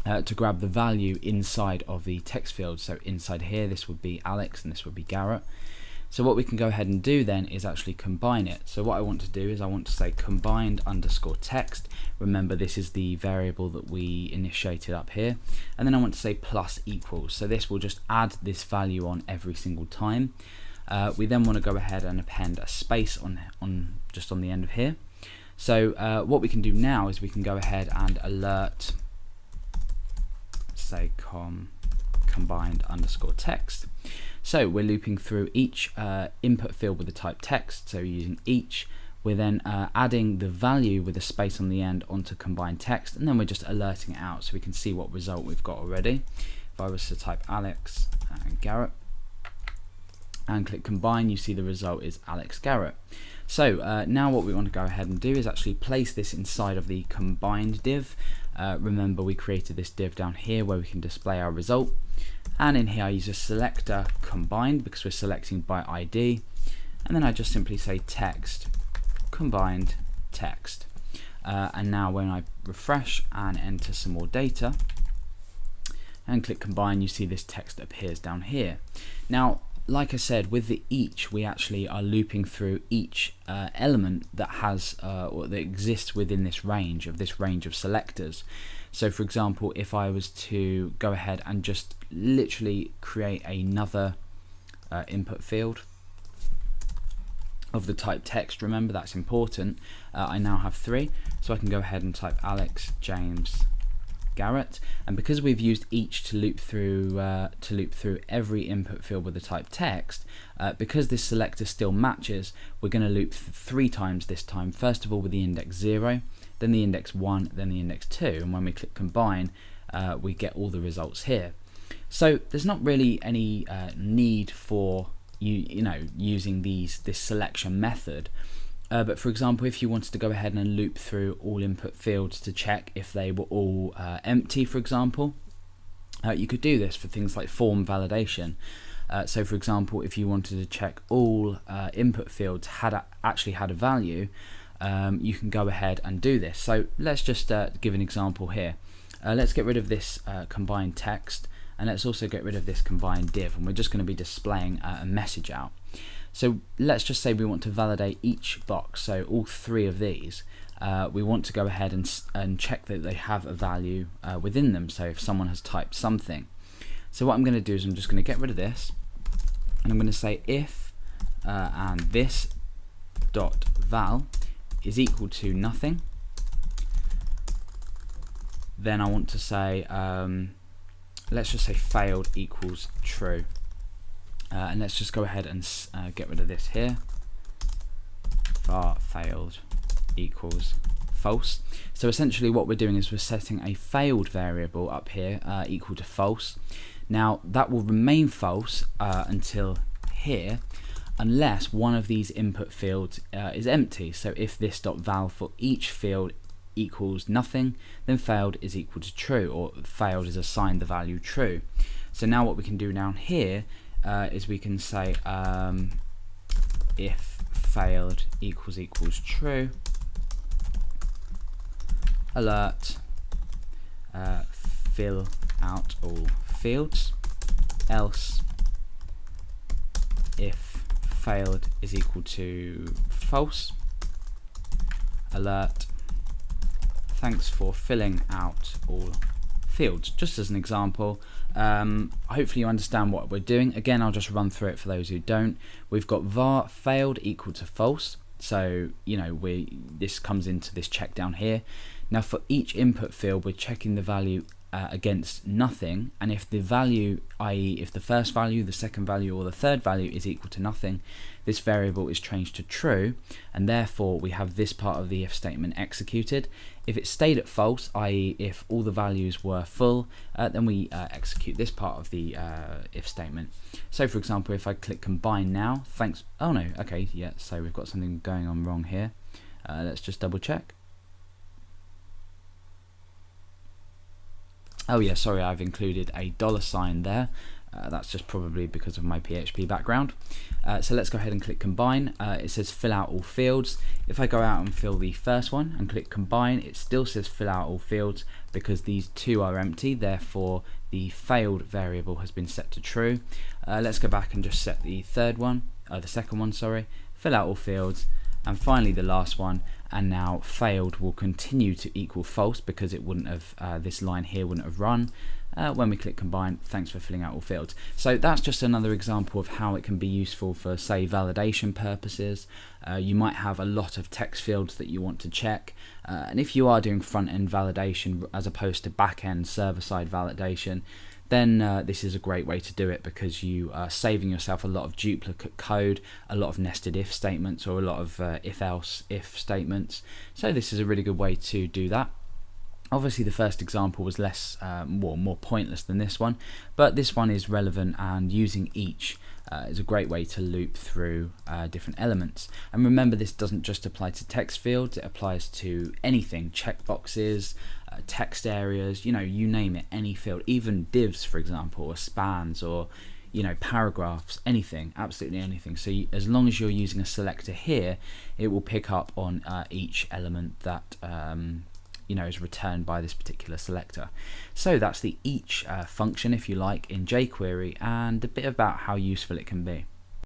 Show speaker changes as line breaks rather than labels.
to grab the value inside of the text field. So inside here, this would be Alex and this would be Garrett. So what we can go ahead and do then is actually combine it. So what I want to do is I want to say combined underscore text. Remember, this is the variable that we initiated up here. And then I want to say plus equals. So this will just add this value on every single time. We then want to go ahead and append a space on just on the end of here. So what we can do now is we can go ahead and alert, say combined underscore text. So we're looping through each input field with the type text. So using each, we're then adding the value with a space on the end onto combined text, and then we're just alerting it out so we can see what result we've got already. If I was to type Alex and Garrett and click combine, you see the result is Alex Garrett. So now what we want to go ahead and do is actually place this inside of the combined div. Remember, we created this div down here where we can display our result, and in here I use a selector combined because we're selecting by ID, and then I just simply say text combined text, and now when I refresh and enter some more data and click combine, you see this text appears down here. Now, like I said, with the each, we actually are looping through each element that has or that exists within this range of selectors. So for example, if I was to go ahead and just literally create another input field of the type text, remember that's important, I now have 3, so I can go ahead and type Alex, James, Garrett, and because we've used each to loop through every input field with the type text, because this selector still matches, we're going to loop 3 times this time. First of all with the index 0, then the index 1, then the index 2, and when we click combine, we get all the results here. So there's not really any need for using this selection method. But for example, if you wanted to go ahead and loop through all input fields to check if they were all empty, for example, you could do this for things like form validation. So for example, if you wanted to check all input fields actually had a value, you can go ahead and do this. So let's just give an example here. Let's get rid of this combined text, and let's also get rid of this combined div, and we're just going to be displaying a message out. So let's just say we want to validate each box, so all 3 of these. We want to go ahead and check that they have a value within them, so if someone has typed something. So what I'm going to do is I'm just going to get rid of this, and I'm going to say if and this dot val is equal to nothing. Then I want to say, let's just say failed equals true. And let's just go ahead and get rid of this here. Var failed equals false. So essentially what we're doing is we're setting a failed variable up here equal to false. Now that will remain false until here, unless one of these input fields is empty. So if this dot val for each field equals nothing, then failed is equal to true, or failed is assigned the value true. So now what we can do down here is we can say if failed equals true, alert fill out all fields, else if failed is equal to false, alert thanks for filling out all fields. Just as an example, hopefully you understand what we're doing. Again, I'll just run through it for those who don't. We've got var failed equal to false, so this comes into this check down here. Now for each input field, we're checking the value against nothing, and if the value, i.e. if the first value, the second value, or the third value is equal to nothing, this variable is changed to true, and therefore we have this part of the if statement executed. If it stayed at false, i.e. if all the values were full, then we execute this part of the if statement. So for example, if I click combine now, oh no, okay, yeah, so we've got something going on wrong here. Let's just double check. Oh yeah, sorry, I've included a $ there. That's just probably because of my PHP background. So let's go ahead and click combine. It says fill out all fields. If I go out and fill the first one and click combine, it still says fill out all fields because these two are empty, therefore the failed variable has been set to true. Let's go back and just set the second one, sorry, fill out all fields, and finally the last one, and now failed will continue to equal false because it wouldn't have, this line here wouldn't have run. When we click combine, thanks for filling out all fields. So that's just another example of how it can be useful for, say, validation purposes. You might have a lot of text fields that you want to check, and if you are doing front-end validation as opposed to back-end server-side validation, then this is a great way to do it because you are saving yourself a lot of duplicate code, a lot of nested if statements, or a lot of if-else if statements. So this is a really good way to do that. Obviously the first example was more pointless than this one, but this one is relevant, and using each is a great way to loop through different elements. And remember, this doesn't just apply to text fields, it applies to anything, checkboxes, text areas, you name it, any field, even divs for example, or spans, or paragraphs, anything, absolutely anything. So as long as you're using a selector here, it will pick up on each element that is returned by this particular selector. So that's the each function, if you like, in jQuery, and a bit about how useful it can be.